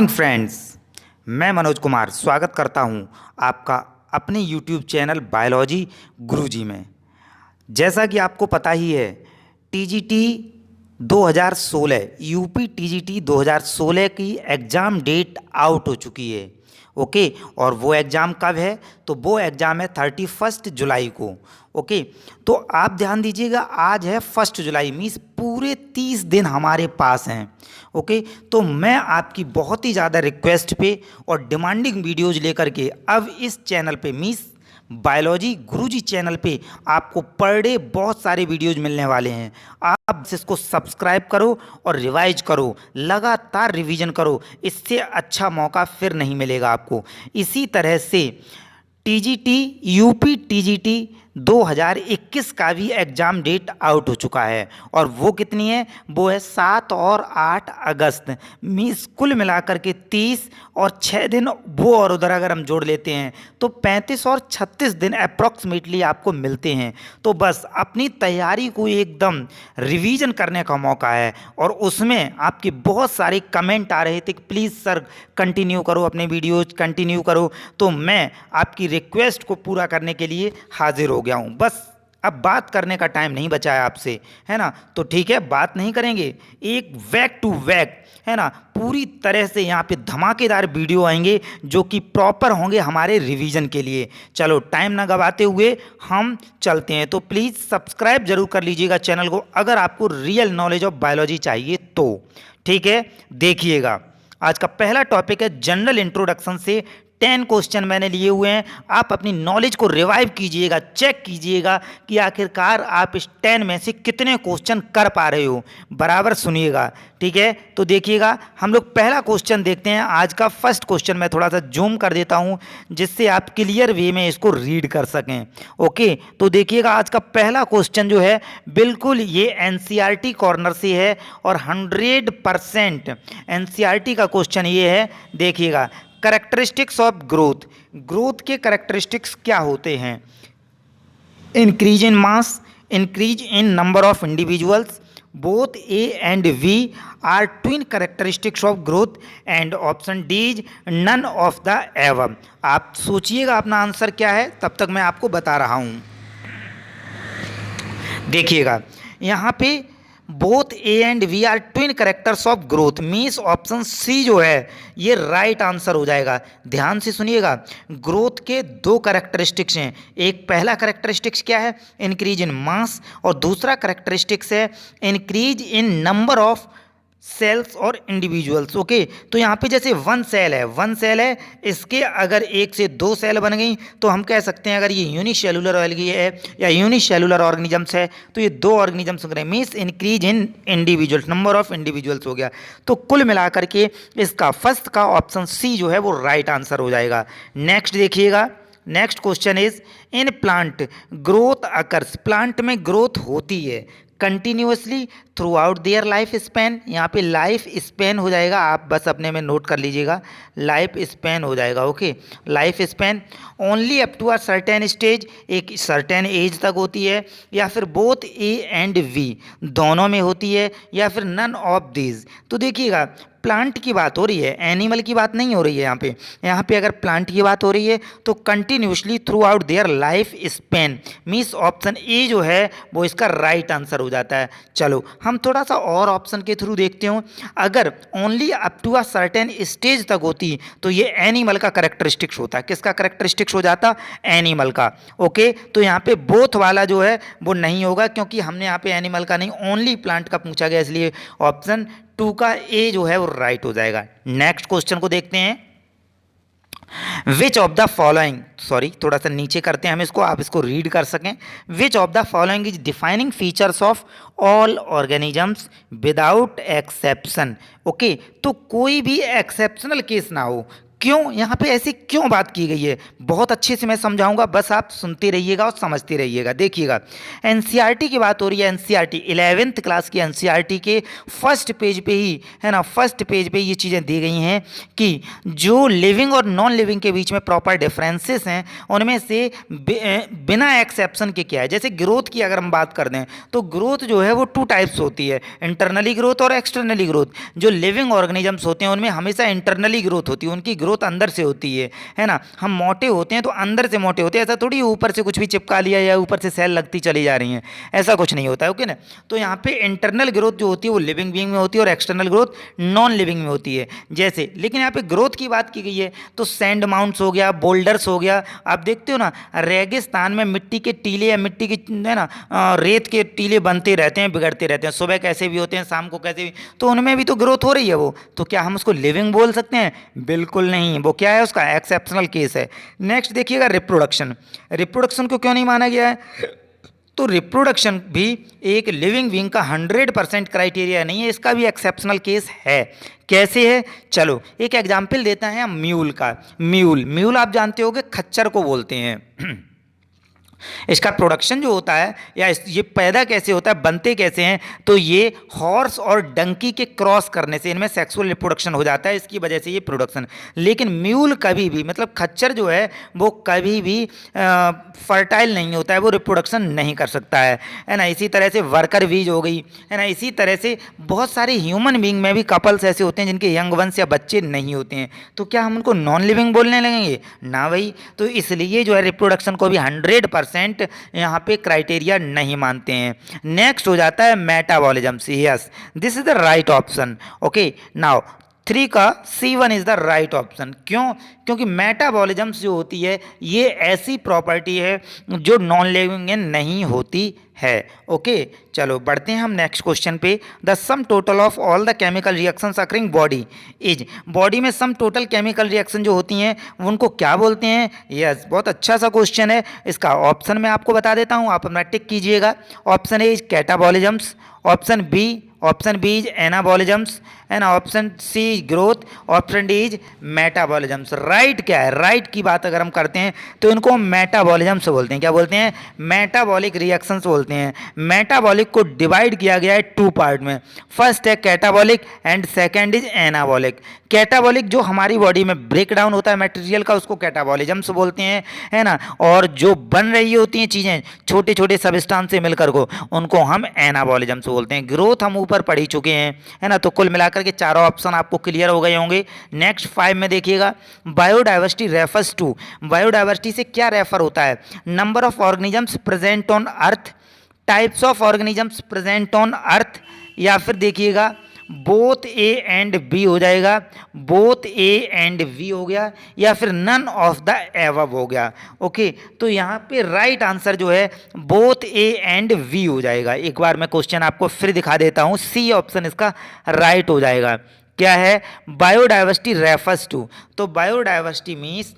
Friends, मैं मनोज कुमार स्वागत करता हूं आपका अपने YouTube चैनल बायोलॉजी गुरुजी में। जैसा कि आपको पता ही है, टीजीटी 2016 यूपी टीजीटी 2016 की एग्ज़ाम डेट आउट हो चुकी है। ओके, और वो एग्ज़ाम कब है? तो वो एग्ज़ाम है 31 जुलाई को। ओके, तो आप ध्यान दीजिएगा, आज है 1 जुलाई, मीन्स पूरे 30 दिन हमारे पास हैं। ओके, तो मैं आपकी बहुत ही ज़्यादा रिक्वेस्ट पे और डिमांडिंग वीडियोज़ लेकर के अब इस चैनल पे, मीन्स बायोलॉजी गुरुजी चैनल पे आपको पर डे बहुत सारे वीडियोज मिलने वाले हैं। आप इसको सब्सक्राइब करो और रिवाइज करो, लगातार रिवीजन करो, इससे अच्छा मौका फिर नहीं मिलेगा आपको। इसी तरह से टीजीटी यूपी टीजीटी 2021 का भी एग्ज़ाम डेट आउट हो चुका है, और वो कितनी है? वो है 7 और 8 अगस्त। मीन्स कुल मिलाकर के 30 और 6 दिन वो और उधर अगर हम जोड़ लेते हैं तो 35 और 36 दिन अप्रॉक्सीमेटली आपको मिलते हैं। तो बस अपनी तैयारी को एकदम रिवीजन करने का मौका है। और उसमें आपके बहुत सारे कमेंट आ रहे थे कि प्लीज़ सर कंटिन्यू करो, अपने वीडियोज कंटिन्यू करो। तो मैं आपकी रिक्वेस्ट को पूरा करने के लिए हाजिर हो गया हूँ। बस अब बात करने का टाइम नहीं बचा है आपसे, है ना? तो ठीक है, बात नहीं करेंगे, एक बैक टू बैक, है ना, पूरी तरह से यहाँ पे धमाकेदार वीडियो आएंगे जो कि प्रॉपर होंगे हमारे रिवीजन के लिए। चलो टाइम ना गवाते हुए हम चलते हैं। तो प्लीज़ सब्सक्राइब जरूर कर लीजिएगा चैनल को अगर आपको रियल नॉलेज ऑफ बायोलॉजी चाहिए तो। ठीक है, देखिएगा, आज का पहला टॉपिक है जनरल इंट्रोडक्शन से 10 क्वेश्चन मैंने लिए हुए हैं। आप अपनी नॉलेज को रिवाइव कीजिएगा, चेक कीजिएगा कि आखिरकार आप इस 10 में से कितने क्वेश्चन कर पा रहे हो। बराबर सुनिएगा, ठीक है? तो देखिएगा, हम लोग पहला क्वेश्चन देखते हैं। आज का फर्स्ट क्वेश्चन मैं थोड़ा सा जूम कर देता हूं जिससे आप क्लियर वे में इसको रीड कर सकें। ओके, तो देखिएगा, आज का पहला क्वेश्चन जो है बिल्कुल ये एनसीईआरटी कॉर्नर से है और 100% एनसीईआरटी का क्वेश्चन ये है। देखिएगा, करेक्टरिस्टिक्स ऑफ ग्रोथ, ग्रोथ के करेक्टरिस्टिक्स क्या होते हैं? Increase in mass, increase in number of individuals, both A and B are twin characteristics of growth, and option D is none of the above. आप सोचिएगा अपना आंसर क्या है, तब तक मैं आपको बता रहा हूं। देखिएगा, यहाँ पे both A and B are twin characters of growth, means option C जो है ये राइट आंसर हो जाएगा। ध्यान से सुनिएगा, ग्रोथ के दो करेक्टरिस्टिक्स हैं। एक पहला करेक्टरिस्टिक्स क्या है? इंक्रीज इन मास, और दूसरा करेक्टरिस्टिक्स है increase in number of cells और इंडिविजुअल्स। ओके, तो यहाँ पे जैसे वन सेल है, इसके अगर एक से दो सेल बन गई तो हम कह सकते हैं अगर ये यूनिसेलुलर ऑर्गेनिज्म है या यूनिसेलुलर ऑर्गेनिजम्स है तो ये दो ऑर्गेनिजम्स हो गए, means increase in individuals, number of individuals हो गया। तो कुल मिलाकर के इसका फर्स्ट का ऑप्शन सी जो है वो राइट आंसर हो जाएगा। नेक्स्ट देखिएगा, next question is in plant growth occurs, plant में ग्रोथ होती है continuously through out their life span. यहाँ पे लाइफ स्पैन हो जाएगा, आप बस अपने में नोट कर लीजिएगा, लाइफ स्पैन हो जाएगा। Okay, life span only up to a certain stage, एक सर्टेन एज तक होती है, या फिर बोथ ए एंड वी दोनों में होती है, या फिर नन ऑफ दीज। तो देखिएगा, प्लांट की बात हो रही है, एनिमल की बात नहीं हो रही है यहाँ पे अगर प्लांट की बात हो रही है तो continuously through out their life span, means option A जो है वो इसका राइट आंसर हो जाता है। चलो हम थोड़ा सा और ऑप्शन के थ्रू देखते हो। अगर only up to a certain stage तक होती तो ये एनिमल का करेक्टरिस्टिक्स होता। किसका करेक्टरिस्टिक्स हो जाता? एनिमल का। ओके, तो यहाँ पे बोथ वाला जो है वो नहीं होगा क्योंकि हमने यहाँ पे एनिमल का नहीं, ओनली प्लांट का पूछा गया, इसलिए ऑप्शन 2 का ए जो है वो राइट हो जाएगा। नेक्स्ट क्वेश्चन को देखते हैं। विच ऑफ द फॉलोइंग, सॉरी थोड़ा सा नीचे करते हैं हम इसको, आप इसको रीड कर सकें। विच of the following is defining features of all organisms without exception. Okay, तो कोई भी एक्सेप्शनल केस ना हो, क्यों यहाँ पे ऐसी क्यों बात की गई है, बहुत अच्छे से मैं समझाऊंगा, बस आप सुनते रहिएगा और समझते रहिएगा। देखिएगा, एनसीईआरटी की बात हो रही है, एनसीईआरटी 11th क्लास की एनसीईआरटी के फर्स्ट पेज पे ही, है ना, फर्स्ट पेज पे ये चीज़ें दी गई हैं कि जो लिविंग और नॉन लिविंग के बीच में प्रॉपर डिफरेंसेस हैं, उनमें से बिना एक्सेप्शन के क्या है। जैसे ग्रोथ की अगर हम बात कर दें तो ग्रोथ जो है वो 2 टाइप्स होती है, इंटरनली ग्रोथ और एक्सटर्नली ग्रोथ। जो लिविंग ऑर्गेनिजम्स होते हैं उनमें हमेशा इंटरनली ग्रोथ होती है, उनकी ग्रोथ अंदर से होती है ना। हम मोटे होते हैं तो अंदर से मोटे होते हैं, ऐसा थोड़ी ऊपर से कुछ भी चिपका लिया या ऊपर से सेल लगती चली जा रही हैं, ऐसा कुछ नहीं होता है, ओके ना। तो यहाँ पे इंटरनल ग्रोथ जो होती है वो लिविंग बीइंग में होती है और एक्सटर्नल ग्रोथ नॉन लिविंग में होती है। जैसे लेकिन यहाँ पे ग्रोथ की बात की गई है तो सैंड माउंट्स हो गया, बोल्डर्स हो गया, आप देखते हो ना रेगिस्तान में मिट्टी के टीले या मिट्टी के, है ना, रेत के टीले बनते रहते हैं, बिगड़ते रहते हैं, सुबह कैसे भी होते हैं, शाम को कैसे भी, तो उनमें भी तो ग्रोथ हो रही है वो, तो क्या हम उसको लिविंग बोल सकते हैं? बिल्कुल नहीं, वो क्या है, उसका एक्सेप्शनल केस है। नेक्स्ट देखिएगा, रिप्रोडक्शन। रिप्रोडक्शन को क्यों नहीं माना गया है? तो रिप्रोडक्शन भी एक लिविंग बीइंग का 100% क्राइटेरिया नहीं है, इसका भी एक्सेप्शनल केस है। कैसे है? चलो एक एग्जाम्पल देता है हम म्यूल का। म्यूल आप जानते होगे खच्चर को बोलते हैं। इसका प्रोडक्शन जो होता है या ये पैदा कैसे होता है, बनते कैसे हैं, तो ये हॉर्स और डंकी के क्रॉस करने से इनमें सेक्सुअल रिप्रोडक्शन हो जाता है, इसकी वजह से ये प्रोडक्शन। लेकिन म्यूल कभी भी, मतलब खच्चर जो है वो कभी भी फर्टाइल नहीं होता है, वो रिप्रोडक्शन नहीं कर सकता है ना। इसी तरह से वर्कर बीज हो गई, है ना, इसी तरह से बहुत सारे ह्यूमन बींग में भी कपल्स ऐसे होते हैं जिनके यंग वंस या बच्चे नहीं होते हैं, तो क्या हम उनको नॉन लिविंग बोलने लगेंगे? ना भाई। तो इसलिए जो है रिप्रोडक्शन को भी 100% यहाँ पे क्राइटेरिया नहीं मानते हैं। नेक्स्ट हो जाता है metabolism. Yes, this is the right option. Okay, now 3 का C1 is the right option. क्यों? क्योंकि मेटाबॉलिज्म जो होती है ये ऐसी प्रॉपर्टी है जो नॉन लिविंग में नहीं होती है। ओके, चलो बढ़ते हैं हम नेक्स्ट क्वेश्चन पे। The sum total of all the chemical reactions occurring body is, body में सम टोटल केमिकल रिएक्शन जो होती हैं उनको क्या बोलते हैं? यस, बहुत अच्छा सा क्वेश्चन है। इसका ऑप्शन मैं आपको बता देता हूँ, आप अपना टिक कीजिएगा। Option A is catabolisms, option B is anabolisms, and option C growth, option D is metabolisms. Right क्या है? राइट की बात अगर हम करते हैं तो इनको हम मेटाबॉलिज्म्स बोलते हैं। क्या बोलते हैं? मेटाबॉलिक रिएक्शंस बोलते हैं। मेटाबॉलिक को डिवाइड किया गया है 2 पार्ट में, फर्स्ट है catabolic and second is anabolic. Catabolic जो हमारी बॉडी में ब्रेक डाउन होता है मटेरियल का, उसको कैटाबॉलिज्म्स बोलते हैं, है ना। और जो बन रही होती हैं चीज़ें छोटे छोटे सबस्टांस से मिलकर को, उनको हम एनाबॉलिज्म्स बोलते हैं। ग्रोथ हम ऊपर पढ़ ही चुके हैं, है ना। तो कुल मिलाकर के चारों ऑप्शन आपको क्लियर हो गए होंगे। नेक्स्ट 5 में देखिएगा, बायोडाइवर्सिटी रेफर्स टू, बायोडाइवर्सिटी से क्या रेफर होता है? Number of organisms present on earth, types of organisms present on earth, या फिर देखिएगा बोथ ए एंड बी हो जाएगा, बोथ ए एंड बी हो गया, या फिर नन ऑफ द एबव हो गया। ओके, तो यहाँ पे राइट आंसर जो है बोथ ए एंड बी हो जाएगा। एक बार मैं क्वेश्चन आपको फिर दिखा देता हूँ, सी ऑप्शन इसका राइट हो जाएगा। क्या है? बायोडाइवर्सिटी रेफर्स टू, तो बायोडाइवर्सिटी मीन्स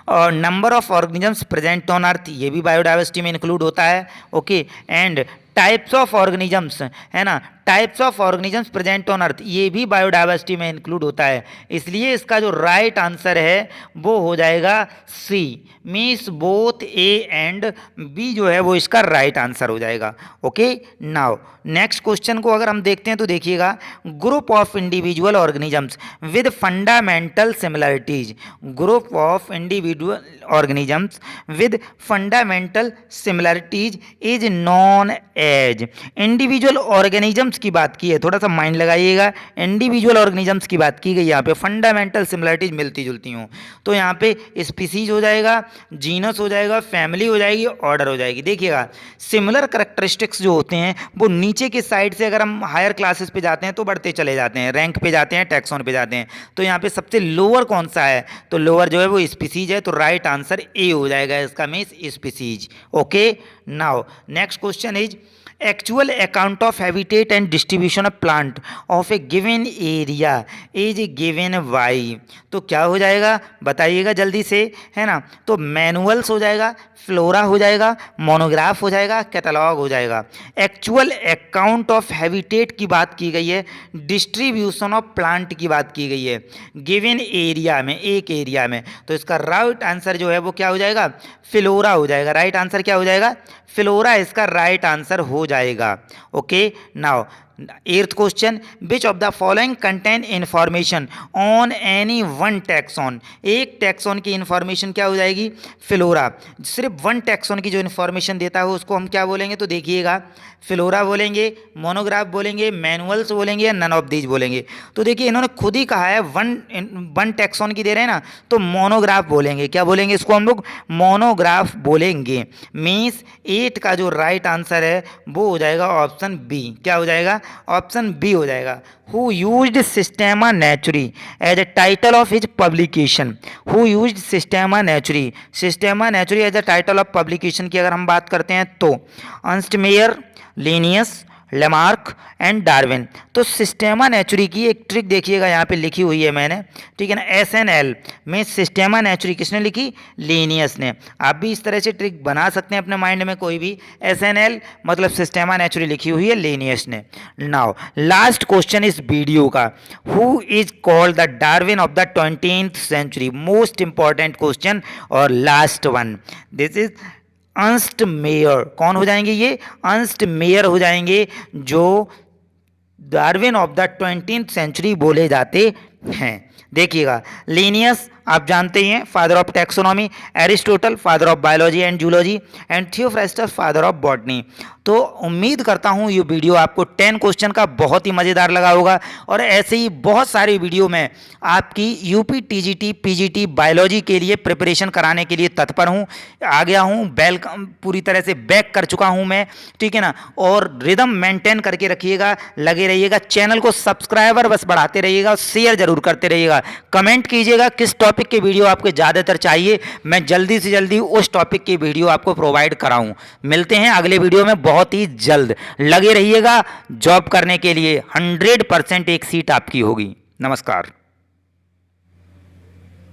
और number of organisms present on earth, ये भी बायोडाइवर्सिटी में इंक्लूड होता है। Okay, and types of organisms, है ना, types of organisms present on earth, ये भी बायोडाइवर्सिटी में इंक्लूड होता है। इसलिए इसका जो राइट आंसर है वो हो जाएगा C, means both A and B जो है वो इसका राइट आंसर हो जाएगा। ओके, नाउ नेक्स्ट क्वेश्चन को अगर हम देखते हैं तो देखिएगा, group of individual organisms with fundamental similarities, group of individual organisms with fundamental similarities is known as. Individual organisms की बात की है, थोड़ा सा माइंड लगाइएगा, इंडिविजुअल ऑर्गेनिजम्स की बात की गई, यहाँ पे फंडामेंटल सिमिलरिटीज मिलती जुलती हूँ, तो यहाँ पे स्पीसीज हो जाएगा, जीनस हो जाएगा, फैमिली हो जाएगी, ऑर्डर हो जाएगी। देखिएगा सिमिलर कैरेक्टरिस्टिक्स जो होते हैं वो नीचे के साइड से अगर हम हायर क्लासेस पे जाते हैं तो बढ़ते चले जाते हैं, रैंक पे जाते हैं, टैक्सॉन पे जाते हैं, तो यहाँ पे सबसे लोअर कौन सा है? तो लोअर जो है वो स्पीसीज है, तो राइट आंसर ए हो जाएगा इसका, means species. Okay, now next question is actual account of habitat and distribution of plant of A given area is given by, तो क्या हो जाएगा बताइएगा जल्दी से, है ना। तो मैनुअल्स हो जाएगा, फ्लोरा हो जाएगा, मोनोग्राफ हो जाएगा, कैटलॉग हो जाएगा। एक्चुअल अकाउंट ऑफ हैबिटेट की बात की गई है, डिस्ट्रीब्यूशन ऑफ प्लांट की बात की गई है गिवन एरिया में, एक एरिया में, तो इसका राइट आंसर जो है वो क्या हो जाएगा, फ्लोरा हो जाएगा। राइट आंसर क्या हो जाएगा, फ्लोरा इसका राइट आंसर हो जाएगा। Okay, now eighth question, which of the following contain information on any one taxon, एक टैक्सॉन की इंफॉर्मेशन क्या हो जाएगी, फ्लोरा। सिर्फ वन टैक्सॉन की जो इंफॉर्मेशन देता है उसको हम क्या बोलेंगे, तो देखिएगा फ्लोरा बोलेंगे, मोनोग्राफ बोलेंगे, मैनुअल्स बोलेंगे या नन ऑफ दीज बोलेंगे। तो देखिए इन्होंने खुद ही कहा है वन टैक्सॉन की दे रहे हैं ना, तो मोनोग्राफ बोलेंगे। क्या बोलेंगे इसको हम लोग, मोनोग्राफ बोलेंगे। मीन्स 8 का जो राइट आंसर है वो हो जाएगा ऑप्शन बी। क्या हो जाएगा, ऑप्शन बी हो जाएगा। Who used Systema Naturae as a title of his publication, who used Systema Naturae, Systema Naturae as a title of publication की अगर हम बात करते हैं तो Ernst Mayr, Linnaeus, Lamarck and Darwin. तो सिस्टेमा नेचुरी की एक ट्रिक देखिएगा यहाँ पे लिखी हुई है मैंने, ठीक है ना। SNL में सिस्टेमा नेचुरी किसने लिखी, लीनियस ने। आप भी इस तरह से ट्रिक बना सकते हैं अपने माइंड में कोई भी, SNL मतलब सिस्टेमा नेचुरी लिखी हुई है लीनियस ने। नाउ लास्ट क्वेश्चन इस वीडियो का, who is called the Darwin of the 20th century, most important question और last one, this is Ernst Mayr. कौन हो जाएंगे ये, अर्नस्ट मेयर हो जाएंगे, जो Darwin of the 20th century बोले जाते हैं। देखिएगा लिनियस आप जानते ही हैं, father of taxonomy, Aristotle father of biology and zoology and Theophrastus father of botany. तो उम्मीद करता हूं ये वीडियो आपको 10 क्वेश्चन का बहुत ही मज़ेदार लगा होगा, और ऐसे ही बहुत सारी वीडियो में आपकी यूपी टीजीटी पीजीटी बायोलॉजी के लिए प्रिपरेशन कराने के लिए तत्पर हूं, आ गया हूं, पूरी तरह से बैक कर चुका हूं मैं, ठीक है ना। और रिदम मेंटेन करके रखिएगा, लगे रहिएगा, चैनल को सब्सक्राइबर बस बढ़ाते रहिएगा, शेयर जरूर करते रहिएगा, कमेंट कीजिएगा किस टॉपिक के वीडियो आपको ज़्यादातर चाहिए, मैं जल्दी से जल्दी उस टॉपिक की वीडियो आपको प्रोवाइड कराऊं। मिलते हैं अगले वीडियो में बहुत ही जल्द, लगे रहिएगा जॉब करने के लिए, 100% एक सीट आपकी होगी। नमस्कार।